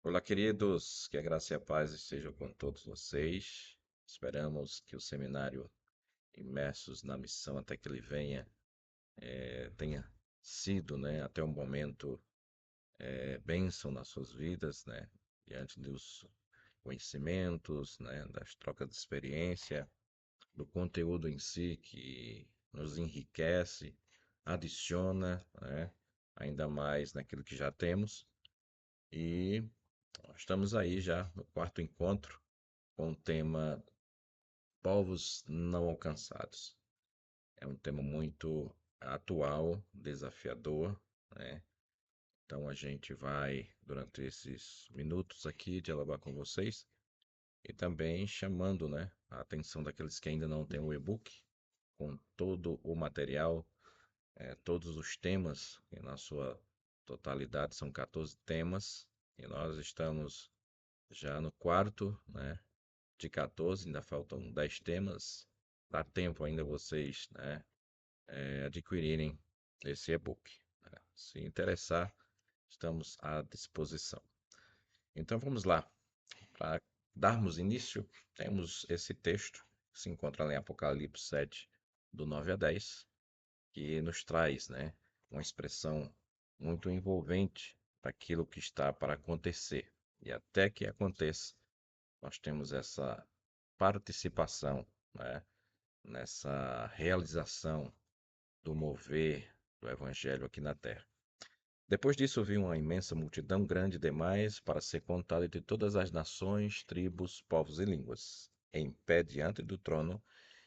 Olá, queridos, que a graça e a paz estejam com todos vocês. Esperamos que o seminário Imersos na Missão até que ele venha tenha sido, né, até o momento, bênção nas suas vidas, né, diante dos conhecimentos, né, das trocas de experiência, do conteúdo em si que nos enriquece, adiciona, né, ainda mais naquilo que já temos. E nós estamos aí já no quarto encontro com o tema Povos Não Alcançados. É um tema muito atual, desafiador, né? Então a gente vai, durante esses minutos aqui, dialogar com vocês e também chamando, né, a atenção daqueles que ainda não têm o e-book, com todo o material, todos os temas, que na sua totalidade são 14 temas, e nós estamos já no quarto, né, de 14, ainda faltam 10 temas. Dá tempo ainda vocês, né, adquirirem esse e-book, né? Se interessar, estamos à disposição. Então vamos lá. Para darmos início, temos esse texto que se encontra lá em Apocalipse 7, do 9 a 10, que nos traz, né, uma expressão muito envolvente daquilo que está para acontecer. E até que aconteça, nós temos essa participação, né, nessa realização do mover do Evangelho aqui na terra. Depois disso, vi uma imensa multidão, grande demais para ser contada de todas as nações, tribos, povos e línguas, em pé diante do trono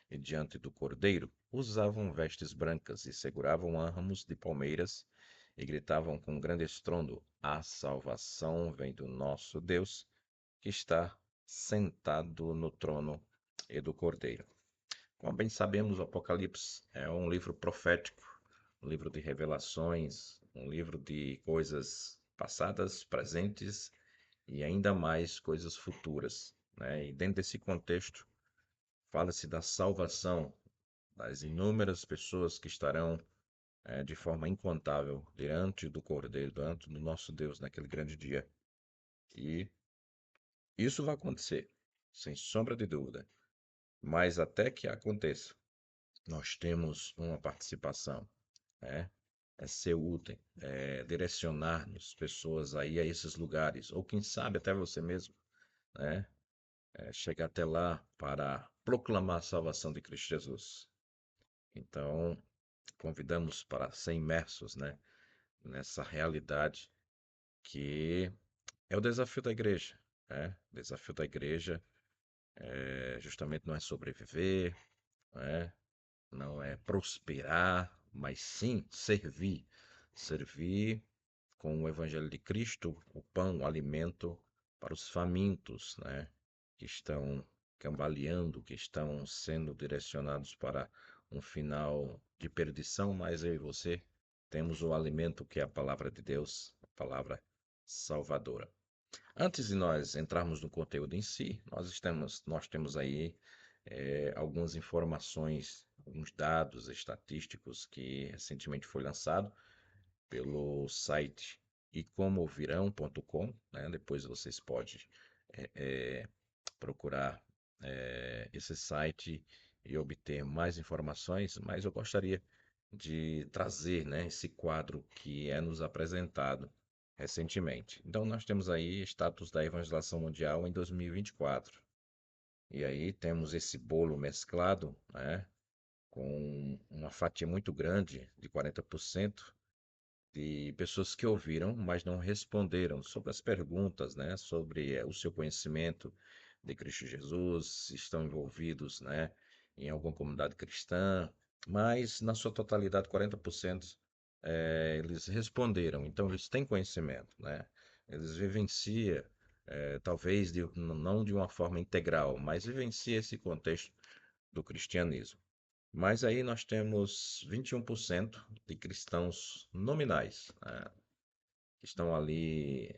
e diante do Cordeiro. Usavam vestes brancas e seguravam ramos de palmeiras e gritavam com grande estrondo: A salvação vem do nosso Deus, que está sentado no trono e do Cordeiro. Como bem sabemos, o Apocalipse é um livro profético, um livro de revelações, um livro de coisas passadas, presentes e ainda mais coisas futuras, né? E dentro desse contexto, fala-se da salvação das inúmeras pessoas que estarão de forma incontável diante do Cordeiro, diante do nosso Deus naquele grande dia. E isso vai acontecer, sem sombra de dúvida. Mas até que aconteça, nós temos uma participação, né? É ser útil, é direcionar-nos pessoas aí a esses lugares, ou quem sabe até você mesmo, né? Chegar até lá para proclamar a salvação de Cristo Jesus. Então, convidamos para ser imersos, né, nessa realidade que é o desafio da igreja, né? O desafio da igreja justamente não é sobreviver, né? Não é prosperar, mas sim servir. Servir com o Evangelho de Cristo, o pão, o alimento para os famintos, né? Que estão cambaleando, que estão sendo direcionados para um final de perdição, mas eu e você temos o alimento que é a palavra de Deus, a palavra salvadora. Antes de nós entrarmos no conteúdo em si, nós temos aí algumas informações, alguns dados estatísticos que recentemente foi lançado pelo site ecomovirão.com, né? Depois vocês podem eh, eh, procurar esse site e obter mais informações, mas eu gostaria de trazer, né, esse quadro que é nos apresentado recentemente. Então nós temos aí status da evangelização mundial em 2024. E aí temos esse bolo mesclado, né, com uma fatia muito grande de 40% de pessoas que ouviram, mas não responderam sobre as perguntas, né, sobre o seu conhecimento de Cristo Jesus, se estão envolvidos, né, em alguma comunidade cristã, mas na sua totalidade, 40% eles responderam, então eles têm conhecimento, né, eles vivenciam, talvez não de uma forma integral, mas vivencia esse contexto do cristianismo. Mas aí nós temos 21% de cristãos nominais, né, que estão ali,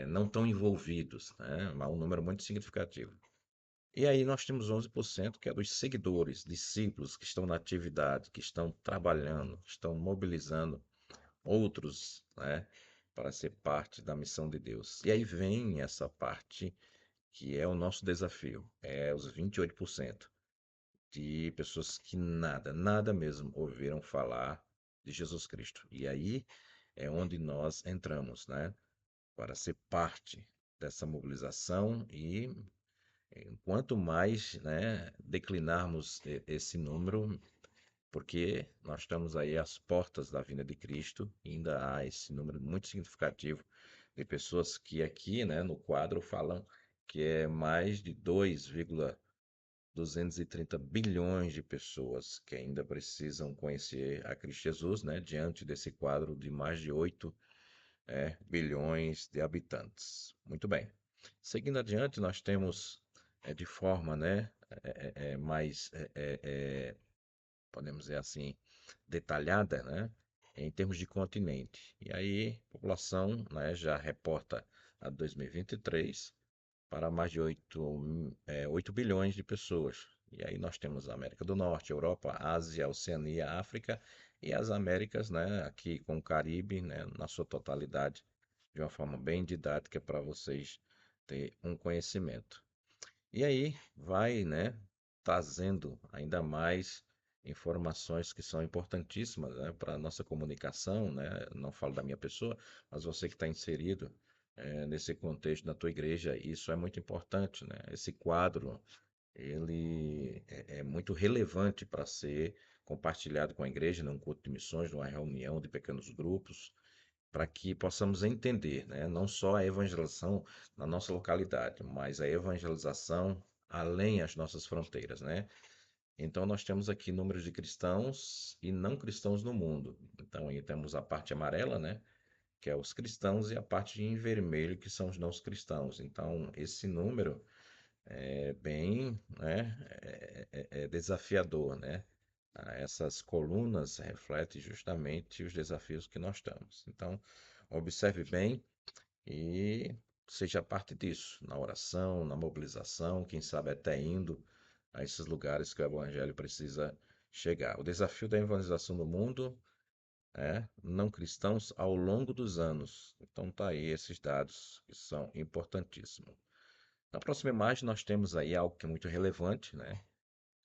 não tão envolvidos, né, mas um número muito significativo. E aí nós temos 11% que é dos seguidores, discípulos que estão na atividade, que estão trabalhando, que estão mobilizando outros, né, para ser parte da missão de Deus. E aí vem essa parte que é o nosso desafio, é os 28% de pessoas que nada mesmo ouviram falar de Jesus Cristo. E aí é onde nós entramos, né? Para ser parte dessa mobilização e quanto mais, né, declinarmos esse número, porque nós estamos aí às portas da vinda de Cristo, e ainda há esse número muito significativo de pessoas que aqui, né, no quadro falam que é mais de 2,230 bilhões de pessoas que ainda precisam conhecer a Cristo Jesus, né, diante desse quadro de mais de 8 bilhões de habitantes. Muito bem. Seguindo adiante, nós temos de forma, né, mais, podemos dizer assim, detalhada, né, em termos de continente. E aí, a população, né, já reporta a 2023 para mais de 8 bilhões de pessoas. E aí nós temos a América do Norte, Europa, Ásia, Oceania, África e as Américas, né, aqui com o Caribe, né, na sua totalidade, de uma forma bem didática para vocês terem um conhecimento. E aí vai, né, trazendo ainda mais informações que são importantíssimas, né, para a nossa comunicação, né? Não falo da minha pessoa, mas você que está inserido nesse contexto da tua igreja, isso é muito importante, né? Esse quadro, ele é muito relevante para ser compartilhado com a igreja num culto de missões, numa reunião de pequenos grupos, para que possamos entender, né, não só a evangelização na nossa localidade, mas a evangelização além as nossas fronteiras, né? Então nós temos aqui números de cristãos e não cristãos no mundo. Então aí temos a parte amarela, né, que é os cristãos, e a parte em vermelho, que são os não cristãos. Então esse número é bem, né, é desafiador, né? Essas colunas refletem justamente os desafios que nós estamos. Então, observe bem e seja parte disso, na oração, na mobilização, quem sabe até indo a esses lugares que o Evangelho precisa chegar. O desafio da evangelização do mundo é não cristãos ao longo dos anos. Então, tá aí esses dados que são importantíssimos. Na próxima imagem, nós temos aí algo que é muito relevante, né?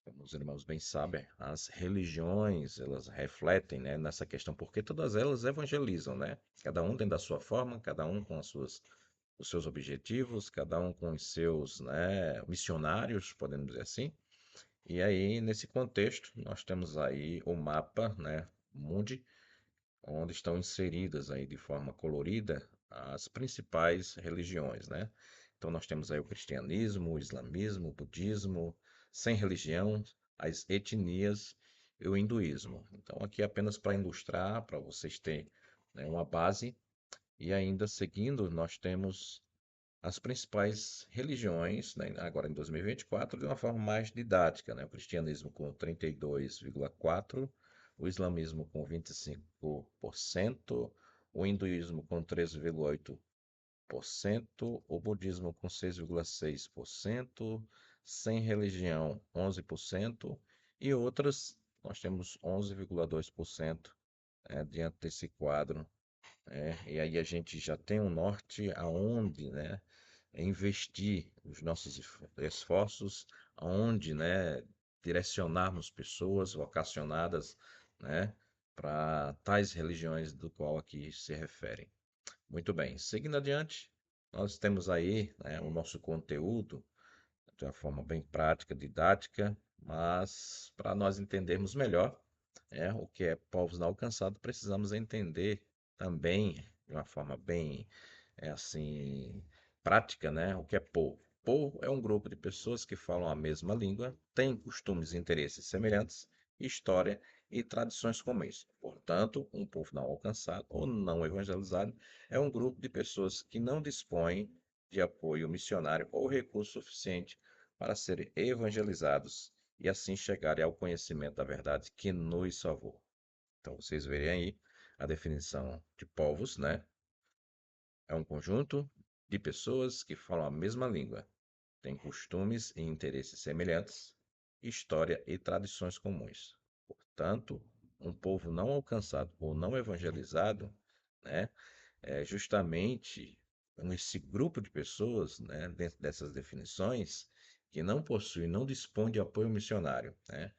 Como os irmãos bem sabem, as religiões, elas refletem, né, nessa questão, porque todas elas evangelizam, né? Cada um dentro da sua forma, cada um com os seus objetivos, cada um com os seus, né, missionários, podemos dizer assim. E aí, nesse contexto, nós temos aí o mapa, né, mundi, onde estão inseridas aí de forma colorida as principais religiões, né? Então nós temos aí o cristianismo, o islamismo, o budismo, sem religião, as etnias e o hinduísmo. Então aqui é apenas para ilustrar, para vocês terem, né, uma base. E ainda seguindo, nós temos as principais religiões, né, agora em 2024, de uma forma mais didática, né? O cristianismo com 32,4%, o islamismo com 25%, o hinduísmo com 13,8%, o budismo com 6,6%, sem religião 11% e outras nós temos 11,2% diante desse quadro. E aí a gente já tem um norte aonde, né, investir os nossos esforços, aonde, né, direcionarmos pessoas vocacionadas, né, para tais religiões do qual aqui se referem. Muito bem, seguindo adiante, nós temos aí, né, o nosso conteúdo de uma forma bem prática, didática, mas para nós entendermos melhor, o que é povos não alcançados, precisamos entender também de uma forma bem assim prática, né, o que é povo. Povo é um grupo de pessoas que falam a mesma língua, têm costumes e interesses semelhantes, história e tradições comuns. Portanto, um povo não alcançado ou não evangelizado é um grupo de pessoas que não dispõem de apoio missionário ou recurso suficiente para serem evangelizados e assim chegarem ao conhecimento da verdade que nos salvou. Então, vocês verem aí a definição de povos, né? É um conjunto de pessoas que falam a mesma língua, têm costumes e interesses semelhantes, história e tradições comuns. Portanto, um povo não alcançado ou não evangelizado, né? é justamente esse grupo de pessoas, né, dentro dessas definições, que não possui, não dispõe de apoio missionário, né?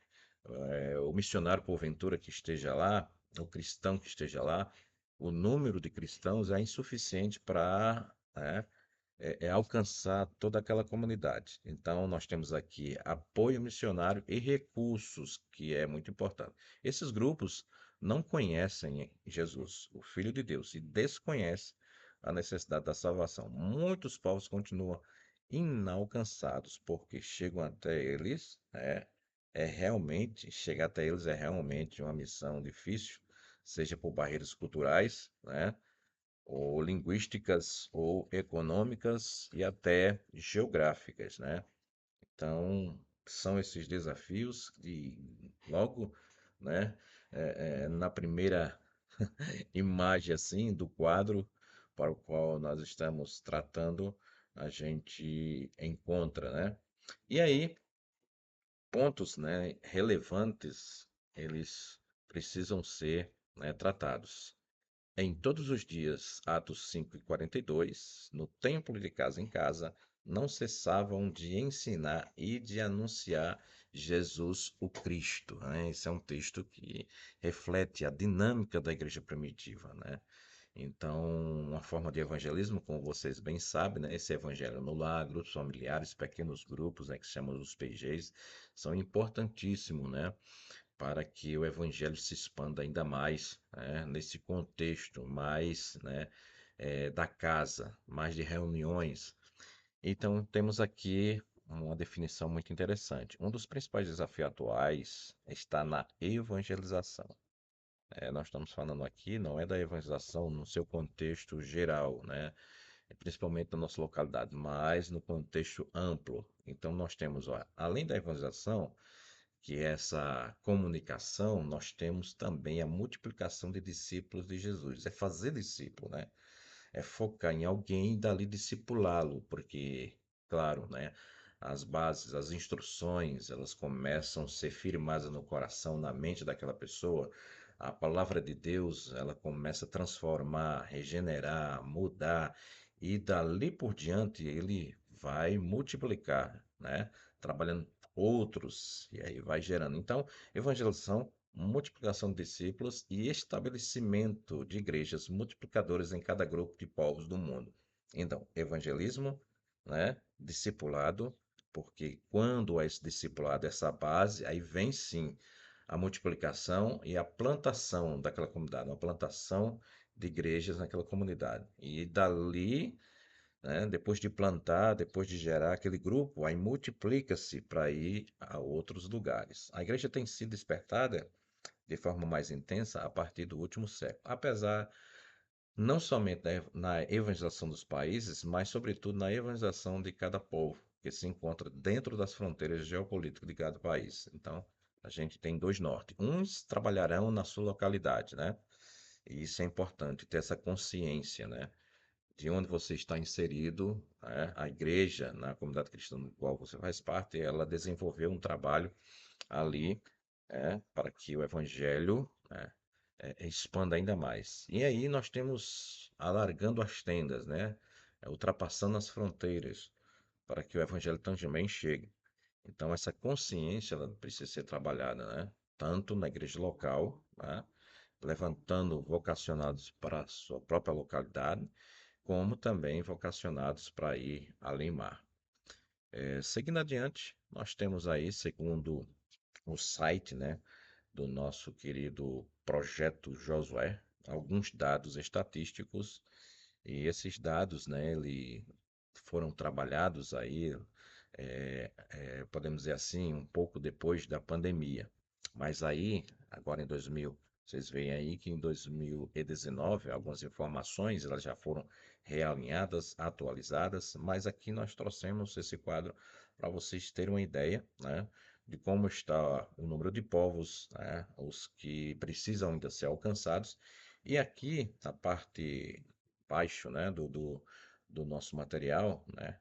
O missionário, porventura, que esteja lá, o cristão que esteja lá, o número de cristãos é insuficiente para, né, alcançar toda aquela comunidade. Então, nós temos aqui apoio missionário e recursos, que é muito importante. Esses grupos não conhecem Jesus, o Filho de Deus, e desconhecem a necessidade da salvação. Muitos povos continuam inalcançados, porque chegam até eles, chegar até eles é realmente uma missão difícil, seja por barreiras culturais, né? Ou linguísticas, ou econômicas e até geográficas, né? Então, são esses desafios e logo, né, na primeira imagem assim do quadro para o qual nós estamos tratando, a gente encontra, né? E aí, pontos, né, relevantes, eles precisam ser, né, tratados. Em todos os dias, Atos 5:42, no templo de casa em casa, não cessavam de ensinar e de anunciar Jesus o Cristo, né? Esse é um texto que reflete a dinâmica da igreja primitiva, né? Então, uma forma de evangelismo, como vocês bem sabem, né? Esse evangelho no lar, grupos familiares, pequenos grupos, né? Que chamamos os PGs, são importantíssimos, né? Para que o evangelho se expanda ainda mais, né, nesse contexto mais, né, da casa, mais de reuniões. Então, temos aqui uma definição muito interessante. Um dos principais desafios atuais está na evangelização. Nós estamos falando aqui, não é da evangelização no seu contexto geral, né? Principalmente na nossa localidade, mas no contexto amplo. Então, nós temos, ó, além da evangelização, que é essa comunicação, nós temos também a multiplicação de discípulos de Jesus. É fazer discípulo, né? É focar em alguém e dali discipulá-lo, porque, claro, né? As bases, as instruções, elas começam a ser firmadas no coração, na mente daquela pessoa. A palavra de Deus, ela começa a transformar, regenerar, mudar, e dali por diante ele vai multiplicar, né? Trabalhando outros, e aí vai gerando. Então, evangelização, multiplicação de discípulos e estabelecimento de igrejas multiplicadoras em cada grupo de povos do mundo. Então, evangelismo, né? Discipulado, porque quando é esse discipulado, essa base, aí vem sim a multiplicação e a plantação daquela comunidade, uma plantação de igrejas naquela comunidade. E dali, né, depois de plantar, depois de gerar aquele grupo, aí multiplica-se para ir a outros lugares. A igreja tem sido despertada de forma mais intensa a partir do último século, apesar não somente na evangelização dos países, mas sobretudo na evangelização de cada povo, que se encontra dentro das fronteiras geopolíticas de cada país. Então, a gente tem dois nortes. Uns trabalharão na sua localidade, né? E isso é importante, ter essa consciência, né? De onde você está inserido, né? A igreja, na comunidade cristã do qual você faz parte, ela desenvolveu um trabalho ali, para que o evangelho, né, expanda ainda mais. E aí nós temos alargando as tendas, né, ultrapassando as fronteiras, para que o evangelho também chegue. Então essa consciência ela precisa ser trabalhada, né, tanto na igreja local, né, levantando vocacionados para a sua própria localidade, como também vocacionados para ir além mar. Seguindo adiante, nós temos aí, segundo o site, né, do nosso querido projeto Josué, alguns dados estatísticos, e esses dados, né, foram trabalhados aí, podemos dizer assim, um pouco depois da pandemia. Mas aí, agora em 2000, vocês veem aí que em 2019 algumas informações elas já foram realinhadas, atualizadas, mas aqui nós trouxemos esse quadro para vocês terem uma ideia, né, de como está o número de povos, né, os que precisam ainda ser alcançados. E aqui, na parte baixo, né, do nosso material, né,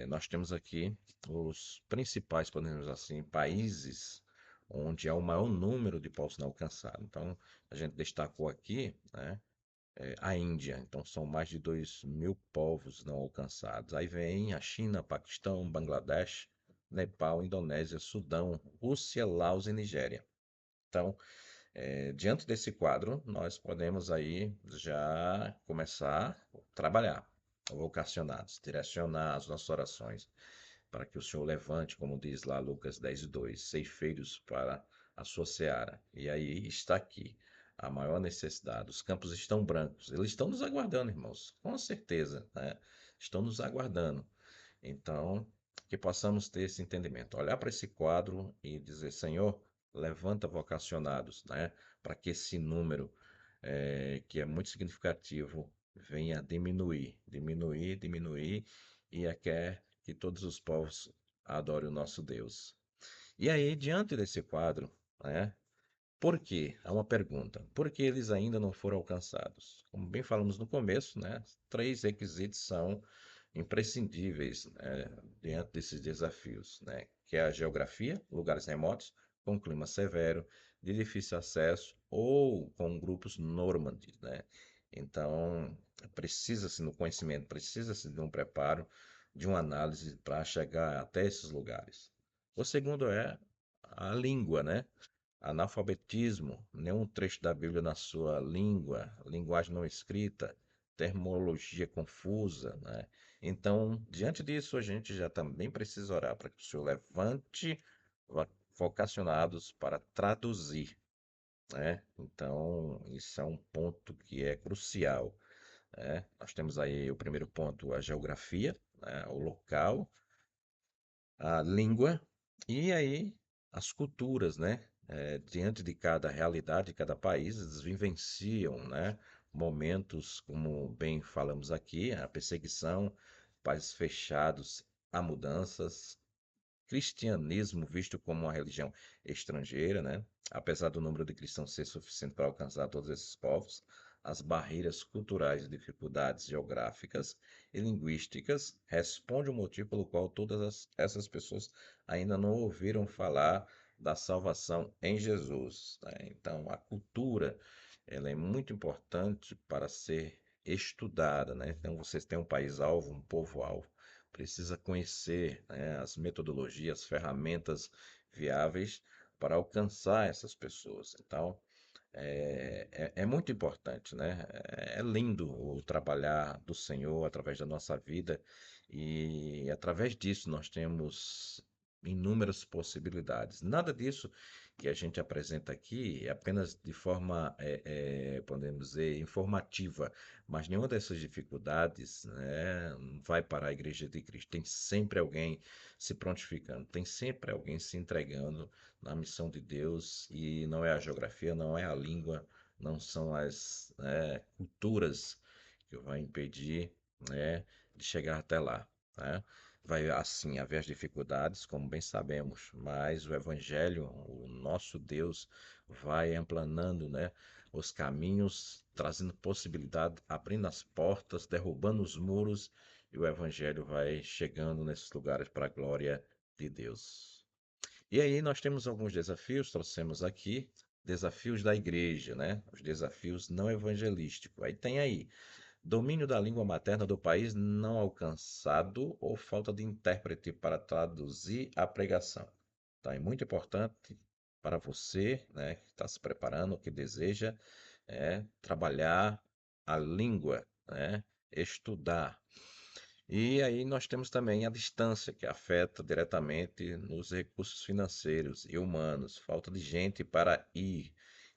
nós temos aqui os principais, podemos dizer assim, países onde há o maior número de povos não alcançados. Então, a gente destacou aqui, né, a Índia. Então são mais de 2.000 povos não alcançados. Aí vem a China, Paquistão, Bangladesh, Nepal, Indonésia, Sudão, Rússia, Laos e Nigéria. Então, diante desse quadro, nós podemos aí já começar a trabalhar, vocacionados, direcionar as nossas orações para que o Senhor levante, como diz lá Lucas 10:2, ceifeiros para a sua seara. E aí está aqui a maior necessidade. Os campos estão brancos. Eles estão nos aguardando, irmãos, com certeza, né? Estão nos aguardando. Então, que possamos ter esse entendimento, olhar para esse quadro e dizer, Senhor, levanta vocacionados, né? Para que esse número, que é muito significativo, venha a diminuir, diminuir, diminuir, e quer que todos os povos adorem o nosso Deus. E aí, diante desse quadro, né? Por quê? Há uma pergunta. Por que eles ainda não foram alcançados? Como bem falamos no começo, né? Três requisitos são imprescindíveis, diante desses desafios, né? Que é a geografia, lugares remotos, com clima severo, de difícil acesso ou com grupos nômades, né? Então, precisa-se no conhecimento, precisa-se de um preparo, de uma análise para chegar até esses lugares. O segundo é a língua, né? Analfabetismo, nenhum trecho da Bíblia na sua língua, linguagem não escrita, terminologia confusa, né? Então, diante disso, a gente já também precisa orar para que o Senhor levante vocacionados para traduzir, né? Então, isso é um ponto que é crucial, né? Nós temos aí o primeiro ponto, a geografia, né? O local, a língua e aí as culturas, né? Diante de cada realidade de cada país, eles vivenciam, né? Momentos, como bem falamos aqui, a perseguição, países fechados a mudanças, cristianismo visto como uma religião estrangeira, né? Apesar do número de cristãos ser suficiente para alcançar todos esses povos, as barreiras culturais e dificuldades geográficas e linguísticas respondem o motivo pelo qual essas pessoas ainda não ouviram falar da salvação em Jesus, né? Então, a cultura, ela é muito importante para ser estudada, né? Então, vocês têm um país-alvo, um povo-alvo, precisa conhecer, né, as metodologias, ferramentas viáveis para alcançar essas pessoas. Então, é muito importante, né? É lindo o trabalhar do Senhor através da nossa vida e através disso nós temos inúmeras possibilidades. Nada disso que a gente apresenta aqui é apenas de forma, podemos dizer, informativa, mas nenhuma dessas dificuldades, né, vai para a Igreja de Cristo. Tem sempre alguém se prontificando, tem sempre alguém se entregando na missão de Deus, e não é a geografia, não é a língua, não são as, culturas que vai impedir, né, de chegar até lá, né? Vai assim haver as dificuldades, como bem sabemos, mas o Evangelho, o nosso Deus, vai aplanando, né, os caminhos, trazendo possibilidade, abrindo as portas, derrubando os muros, e o Evangelho vai chegando nesses lugares para a glória de Deus. E aí nós temos alguns desafios, trouxemos aqui, desafios da igreja, né? Os desafios não evangelísticos. Aí tem aí, domínio da língua materna do país não alcançado ou falta de intérprete para traduzir a pregação. Então é muito importante para você, né, que está se preparando, que deseja trabalhar a língua, né, estudar. E aí nós temos também a distância, que afeta diretamente nos recursos financeiros e humanos, falta de gente para ir.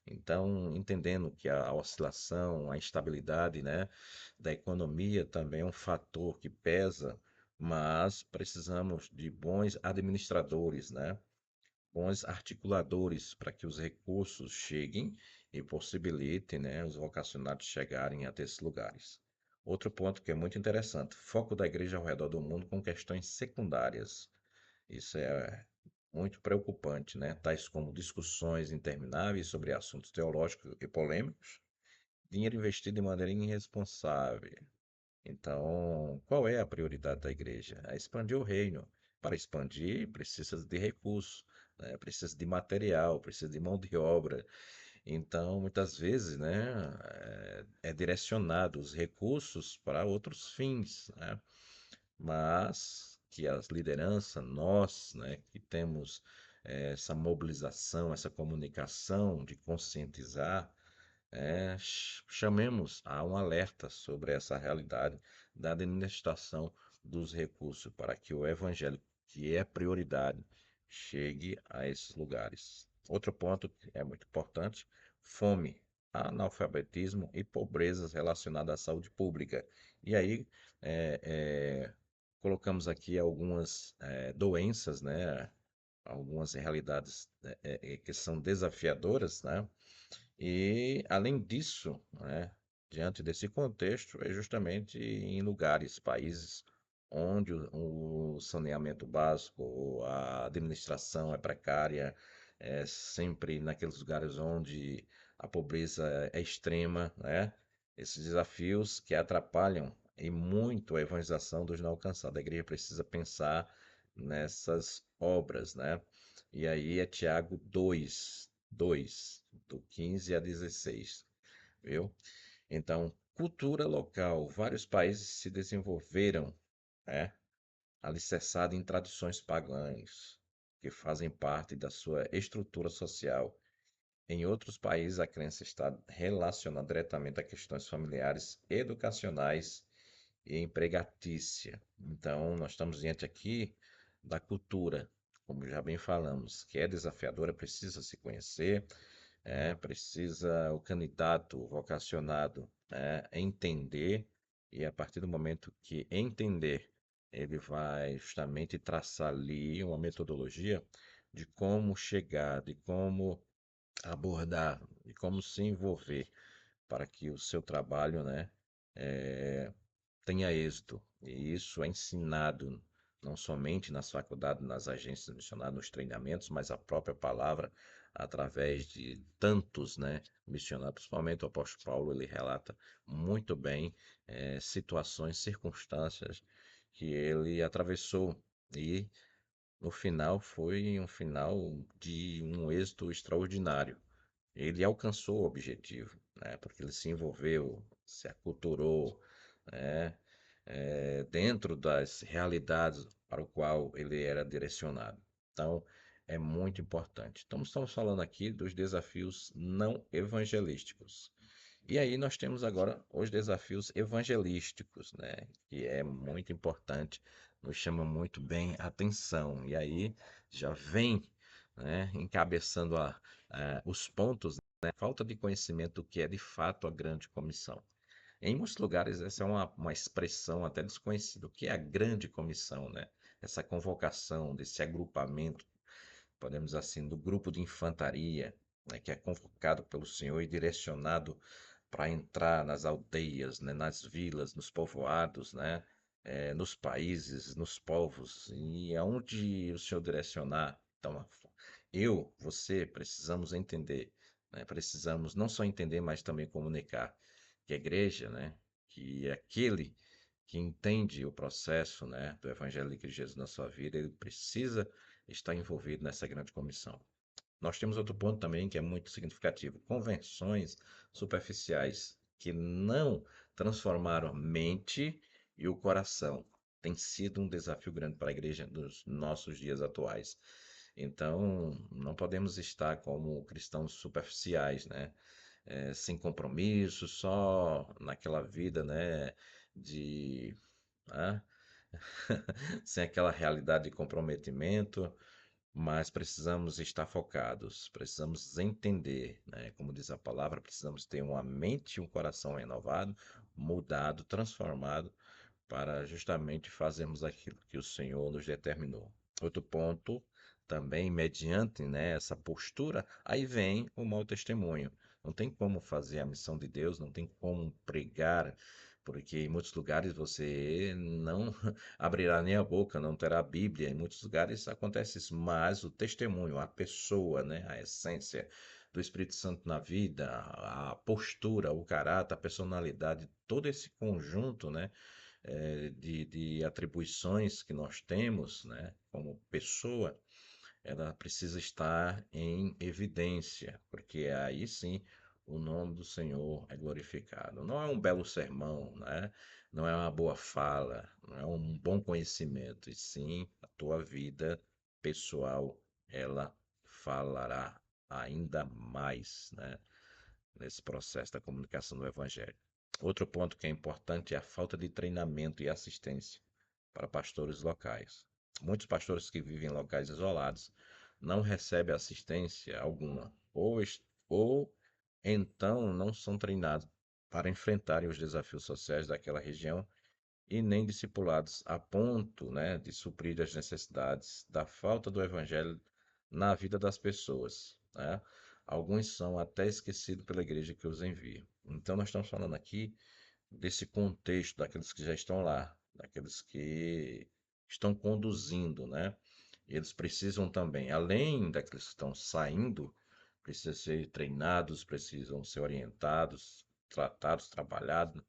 Então, entendendo que a oscilação, a instabilidade, né, da economia também é um fator que pesa, mas precisamos de bons administradores, né, bons articuladores para que os recursos cheguem e possibilitem, né, os vocacionados chegarem até esses lugares. Outro ponto que é muito interessante, foco da igreja ao redor do mundo com questões secundárias. Isso é muito preocupante, né? Tais como discussões intermináveis sobre assuntos teológicos e polêmicos, dinheiro investido de maneira irresponsável. Então, qual é a prioridade da igreja? É expandir o reino. Para expandir, precisa de recursos, né? Precisa de material, precisa de mão de obra. Então, muitas vezes, né, é direcionado os recursos para outros fins, né? Mas que as lideranças, nós, né, que temos essa mobilização, essa comunicação de conscientizar, chamemos a um alerta sobre essa realidade da administração dos recursos para que o evangelho, que é prioridade, chegue a esses lugares. Outro ponto que é muito importante: fome, analfabetismo e pobrezas relacionadas à saúde pública. E aí, é, é, colocamos aqui algumas doenças, né? Algumas realidades que são desafiadoras, né? E, além disso, né, diante desse contexto, é justamente em lugares, países onde o saneamento básico, a administração é precária, é sempre naqueles lugares onde a pobreza é extrema, né? Esses desafios que atrapalham e muito a evangelização dos não alcançados. A igreja precisa pensar nessas obras, né? E aí é Tiago 2, do 15 a 16, viu? Então, cultura local. Vários países se desenvolveram, né, alicerçado em tradições pagãs, que fazem parte da sua estrutura social. Em outros países, a crença está relacionada diretamente a questões familiares, educacionais e empregatícia. Então, nós estamos diante aqui da cultura, como já bem falamos, que é desafiadora, precisa se conhecer, precisa o candidato vocacionado entender, e a partir do momento que entender, ele vai justamente traçar ali uma metodologia de como chegar, de como abordar, de como se envolver para que o seu trabalho, eh, tenha êxito. E isso é ensinado não somente nas faculdades, nas agências missionárias, nos treinamentos, mas a própria palavra, através de tantos, né, missionários, principalmente o apóstolo Paulo, ele relata muito bem situações, circunstâncias que ele atravessou. E no final foi um final de um êxito extraordinário. Ele alcançou o objetivo, né? Porque ele se envolveu, se aculturou, né? Dentro das realidades para o qual ele era direcionado. Então, é muito importante. Então, estamos falando aqui dos desafios não evangelísticos. E aí nós temos agora os desafios evangelísticos, né? Que é muito importante, nos chama muito bem a atenção. E aí já vem, né, encabeçando os pontos, né? Falta de conhecimento do que é de fato a grande comissão. Em muitos lugares, essa é uma expressão até desconhecida, o que é a grande comissão, né? Essa convocação desse agrupamento, podemos dizer assim, do grupo de infantaria, né, que é convocado pelo Senhor e direcionado para entrar nas aldeias, né, nas vilas, nos povoados, né, nos países, nos povos, e aonde o Senhor direcionar. Então, você, precisamos entender, né, precisamos não só entender, mas também comunicar que a igreja, né, que é aquele que entende o processo, né, do Evangelho de Jesus na sua vida, ele precisa estar envolvido nessa grande comissão. Nós temos outro ponto também que é muito significativo: convenções superficiais que não transformaram a mente e o coração. Tem sido um desafio grande para a igreja nos nossos dias atuais. Então, não podemos estar como cristãos superficiais, né? Sem compromisso, só naquela vida, né? De, ah, sem aquela realidade de comprometimento, mas precisamos estar focados, precisamos entender, né? Como diz a palavra, precisamos ter uma mente e um coração renovado, mudado, transformado, para justamente fazermos aquilo que o Senhor nos determinou. Outro ponto, também mediante, né, essa postura, aí vem o mau testemunho. Não tem como fazer a missão de Deus, não tem como pregar, porque em muitos lugares você não abrirá nem a boca, não terá Bíblia. Em muitos lugares acontece isso, mas o testemunho, a pessoa, né, a essência do Espírito Santo na vida, a postura, o caráter, a personalidade, todo esse conjunto, né, de atribuições que nós temos, né, como pessoa, ela precisa estar em evidência, porque aí sim o nome do Senhor é glorificado. Não é um belo sermão, né? Não é uma boa fala, não é um bom conhecimento, e sim a tua vida pessoal, ela falará ainda mais, né? Nesse processo da comunicação do Evangelho. Outro ponto que é importante é a falta de treinamento e assistência para pastores locais. Muitos pastores que vivem em locais isolados não recebem assistência alguma, ou então não são treinados para enfrentarem os desafios sociais daquela região e nem discipulados a ponto, né, de suprir as necessidades da falta do evangelho na vida das pessoas, né? Alguns são até esquecidos pela igreja que os envia. Então nós estamos falando aqui desse contexto daqueles que já estão lá, daqueles que estão conduzindo, né? Eles precisam também, além daqueles que estão saindo, precisam ser treinados, precisam ser orientados, tratados, trabalhados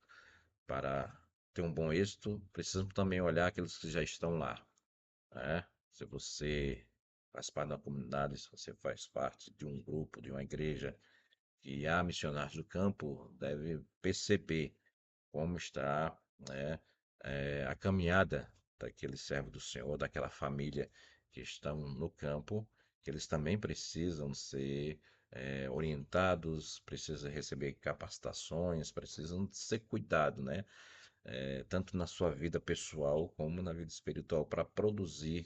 para ter um bom êxito. Precisamos também olhar aqueles que já estão lá, né? Se você faz parte da comunidade, se você faz parte de um grupo, de uma igreja que há missionários do campo, deve perceber como está, né, a caminhada daquele servo do Senhor, daquela família que estão no campo, que eles também precisam ser orientados, precisam receber capacitações, precisam ser cuidados, né? Tanto na sua vida pessoal como na vida espiritual, para produzir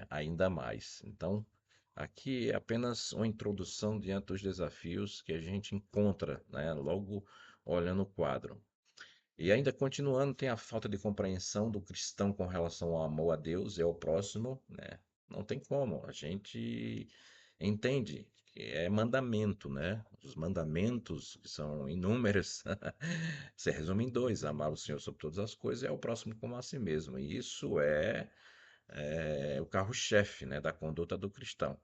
ainda mais. Então, aqui é apenas uma introdução diante dos desafios que a gente encontra, né, logo olhando o quadro. E ainda continuando, tem a falta de compreensão do cristão com relação ao amor a Deus e ao próximo, né? Não tem como. A gente entende que é mandamento, né? Os mandamentos, que são inúmeros, se resume em dois: amar o Senhor sobre todas as coisas e ao próximo como a si mesmo. E isso é o carro-chefe, né, da conduta do cristão,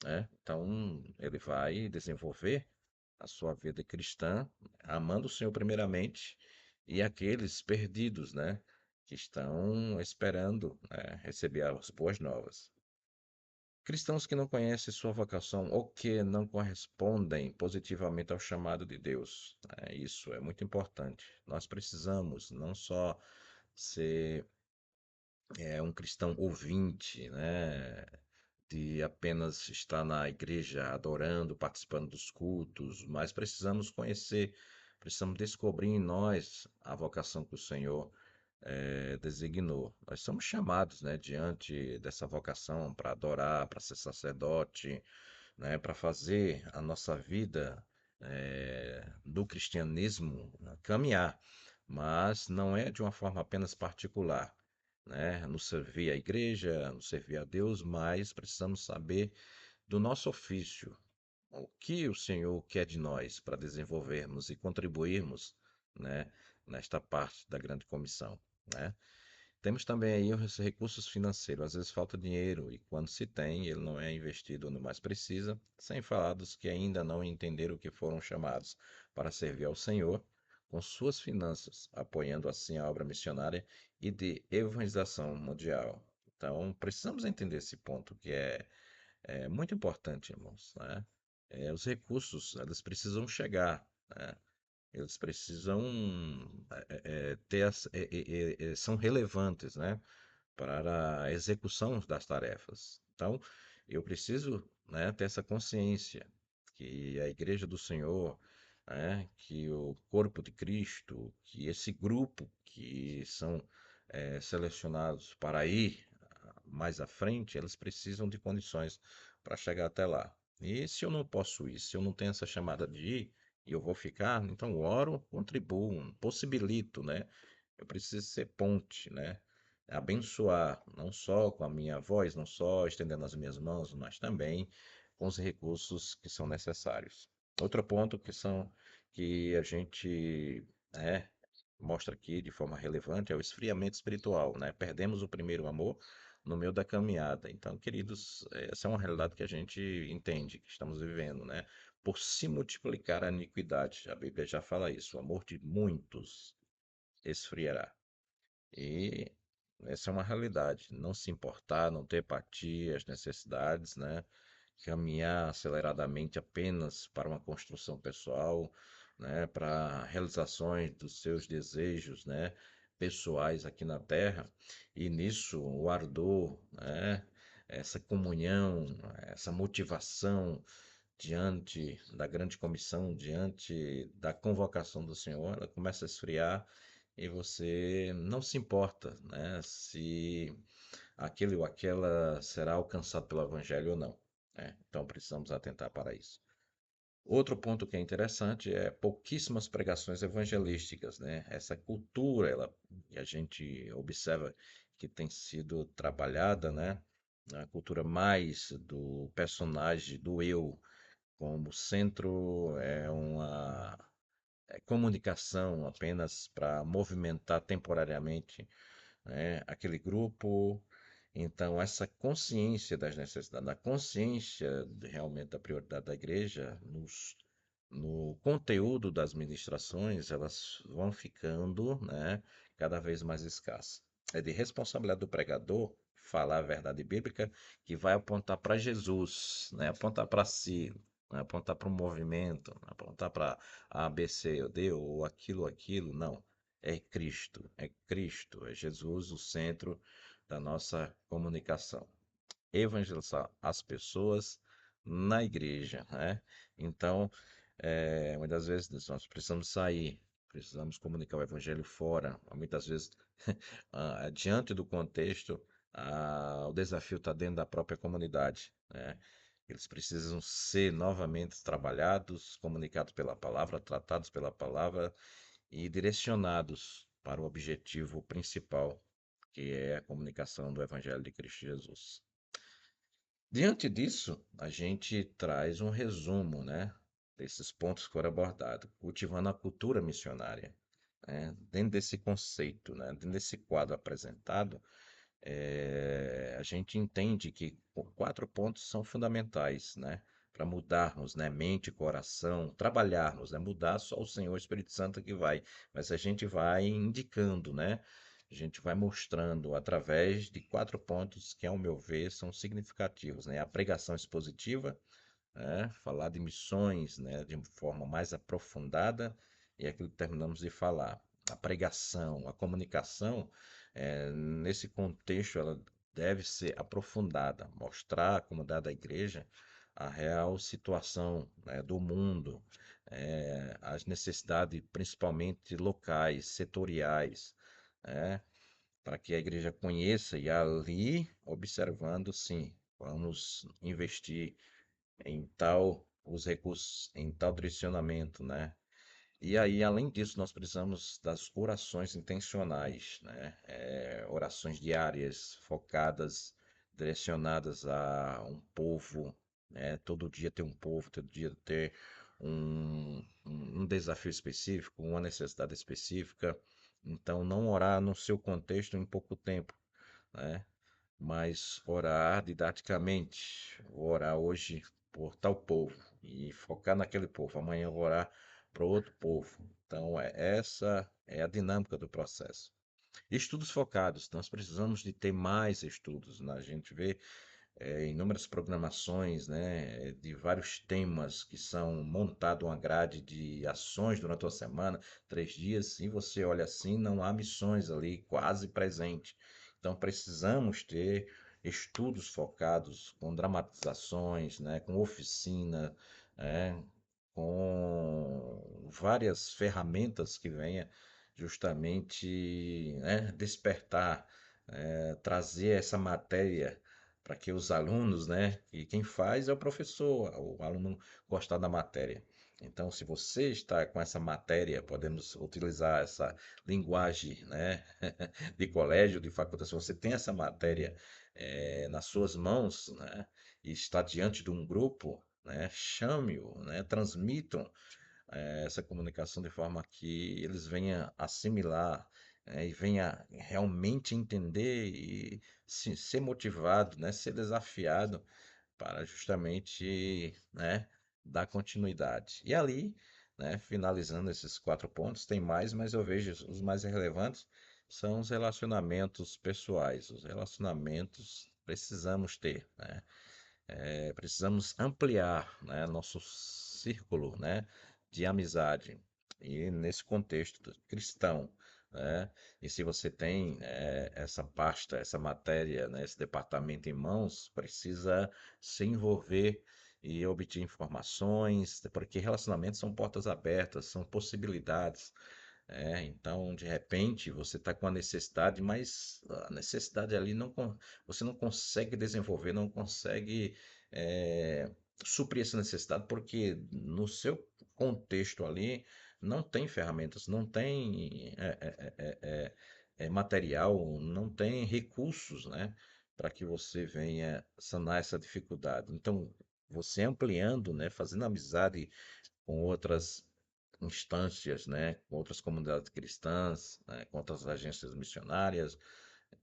né? Então, ele vai desenvolver a sua vida cristã, amando o Senhor primeiramente, e aqueles perdidos, né, que estão esperando, né, receber as boas novas. Cristãos que não conhecem sua vocação ou que não correspondem positivamente ao chamado de Deus, né, isso é muito importante. Nós precisamos não só ser um cristão ouvinte, né, de apenas estar na igreja adorando, participando dos cultos, mas precisamos conhecer, precisamos descobrir em nós a vocação que o Senhor designou. Nós somos chamados, né, diante dessa vocação para adorar, para ser sacerdote, né, para fazer a nossa vida do cristianismo, né, caminhar, mas não é de uma forma apenas particular, né, no servir a igreja, no servir a Deus, mas precisamos saber do nosso ofício, o que o Senhor quer de nós para desenvolvermos e contribuirmos, né, nesta parte da grande comissão, né? Temos também aí os recursos financeiros. Às vezes falta dinheiro e quando se tem, ele não é investido onde mais precisa, sem falar dos que ainda não entenderam que foram chamados para servir ao Senhor com suas finanças, apoiando assim a obra missionária e de evangelização mundial. Então, precisamos entender esse ponto que é muito importante, irmãos, né? Os recursos, eles precisam chegar, né? Eles precisam ter são relevantes, né, para a execução das tarefas. Então, eu preciso, né, ter essa consciência que a Igreja do Senhor, né, que o corpo de Cristo, que esse grupo que são selecionados para ir mais à frente, eles precisam de condições para chegar até lá. E se eu não posso ir, se eu não tenho essa chamada de ir, e eu vou ficar, então oro, contribuo, possibilito, né? Eu preciso ser ponte, né? Abençoar, não só com a minha voz, não só estendendo as minhas mãos, mas também com os recursos que são necessários. Outro ponto que a gente mostra aqui de forma relevante é o esfriamento espiritual, né? Perdemos o primeiro amor no meio da caminhada. Então, queridos, essa é uma realidade que a gente entende, que estamos vivendo, né? Por se multiplicar a iniquidade, a Bíblia já fala isso, o amor de muitos esfriará. E essa é uma realidade. Não se importar, não ter empatia, as necessidades, né? Caminhar aceleradamente apenas para uma construção pessoal, né? Para realizações dos seus desejos, né? Pessoais aqui na Terra. E nisso o ardor, né? Essa comunhão, essa motivação diante da grande comissão, diante da convocação do Senhor, ela começa a esfriar e você não se importa, né, se aquele ou aquela será alcançado pelo Evangelho ou não, né? Então precisamos atentar para isso. Outro ponto que é interessante é pouquíssimas pregações evangelísticas, né? Essa cultura, ela, que a gente observa que tem sido trabalhada, né? A cultura mais do personagem, do eu, como centro é uma comunicação apenas para movimentar temporariamente, né, aquele grupo. Então, essa consciência das necessidades, a consciência realmente da prioridade da igreja no conteúdo das ministrações, elas vão ficando, né, cada vez mais escassas. É de responsabilidade do pregador falar a verdade bíblica que vai apontar para Jesus, né, apontar para si, né, apontar para o movimento, apontar para A, B, C ou D, ou aquilo, não. É Cristo, é Jesus o centro da nossa comunicação. Evangelizar as pessoas na igreja, né? Então, muitas vezes nós precisamos sair, precisamos comunicar o evangelho fora. Muitas vezes, diante do contexto, o desafio está dentro da própria comunidade, né? Eles precisam ser novamente trabalhados, comunicados pela palavra, tratados pela palavra e direcionados para o objetivo principal, que é a comunicação do Evangelho de Cristo Jesus. Diante disso, a gente traz um resumo, né, desses pontos que foram abordados, cultivando a cultura missionária, né, dentro desse conceito, né, dentro desse quadro apresentado, a gente entende que quatro pontos são fundamentais, né, para mudarmos, né, mente e coração, trabalharmos, né, mudar só o Senhor, o Espírito Santo que vai, mas a gente vai indicando, né, a gente vai mostrando através de quatro pontos que, ao meu ver, são significativos, né, a pregação expositiva, né, falar de missões, né, de forma mais aprofundada, e é aquilo que terminamos de falar. A pregação, a comunicação, nesse contexto, ela deve ser aprofundada, mostrar à comunidade da igreja a real situação, né, do mundo, as necessidades, principalmente locais, setoriais, né, para que a igreja conheça e ali, observando, sim, vamos investir em tal os recursos, em tal direcionamento, né? E aí, além disso, nós precisamos das orações intencionais, né? Orações diárias, focadas, direcionadas a um povo, né? Todo dia ter um povo, todo dia ter um desafio específico, uma necessidade específica. Então, não orar no seu contexto em pouco tempo, né? Mas orar didaticamente, vou orar hoje por tal povo e focar naquele povo, amanhã eu vou orar para outro povo. Então, essa é a dinâmica do processo. Estudos focados, nós precisamos de ter mais estudos, né? A gente vê inúmeras programações, né, de vários temas que são montado uma grade de ações durante a semana, 3 dias, e você olha assim, não há missões ali quase presente. Então precisamos ter estudos focados com dramatizações, né, com oficina, né, com várias ferramentas que venha justamente, né, despertar, trazer essa matéria para que os alunos, né, e quem faz é o professor, o aluno gostar da matéria. Então, se você está com essa matéria, podemos utilizar essa linguagem, né, de colégio, de faculdade, se você tem essa matéria nas suas mãos, né, e está diante de um grupo, né, chame-o, né, transmitam essa comunicação de forma que eles venham assimilar, e venha realmente entender e ser motivado, né, ser desafiado para justamente, né, dar continuidade. E ali, né, finalizando esses quatro pontos, tem mais, mas eu vejo os mais relevantes são os relacionamentos pessoais. Os relacionamentos precisamos ter, né? Precisamos ampliar, né, nosso círculo, né, de amizade. E nesse contexto cristão, né? E se você tem essa pasta, essa matéria, né, esse departamento em mãos, precisa se envolver e obter informações, porque relacionamentos são portas abertas, são possibilidades. Então, de repente, você está com a necessidade, mas a necessidade ali você não consegue desenvolver, não consegue eh, suprir essa necessidade, porque no seu contexto ali não tem ferramentas, não tem material, não tem recursos, né, para que você venha sanar essa dificuldade. Então, você ampliando, né, fazendo amizade com outras instâncias, né, com outras comunidades cristãs, né, com outras agências missionárias,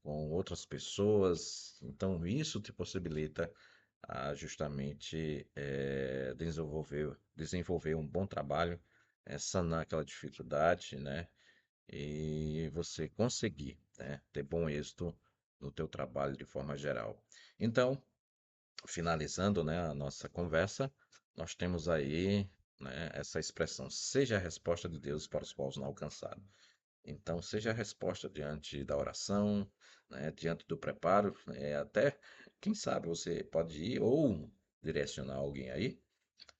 com outras pessoas. Então, isso te possibilita a justamente desenvolver um bom trabalho, sanar aquela dificuldade, né, e você conseguir, né, ter bom êxito no teu trabalho de forma geral. Então, finalizando, né, a nossa conversa, nós temos aí, né, essa expressão: seja a resposta de Deus para os povos não alcançados. Então, seja a resposta diante da oração, né, diante do preparo, até, quem sabe você pode ir ou direcionar alguém aí.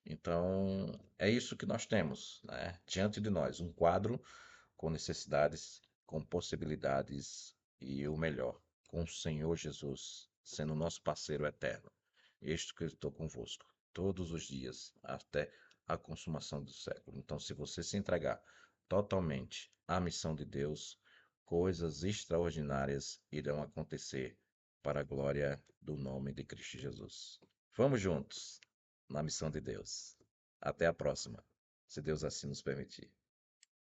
Então, é isso que nós temos, né, diante de nós, um quadro com necessidades, com possibilidades e o melhor, com o Senhor Jesus sendo nosso parceiro eterno. Este que eu estou convosco todos os dias até a consumação do século. Então, se você se entregar totalmente à missão de Deus, coisas extraordinárias irão acontecer para a glória do nome de Cristo Jesus. Vamos juntos na missão de Deus. Até a próxima, se Deus assim nos permitir.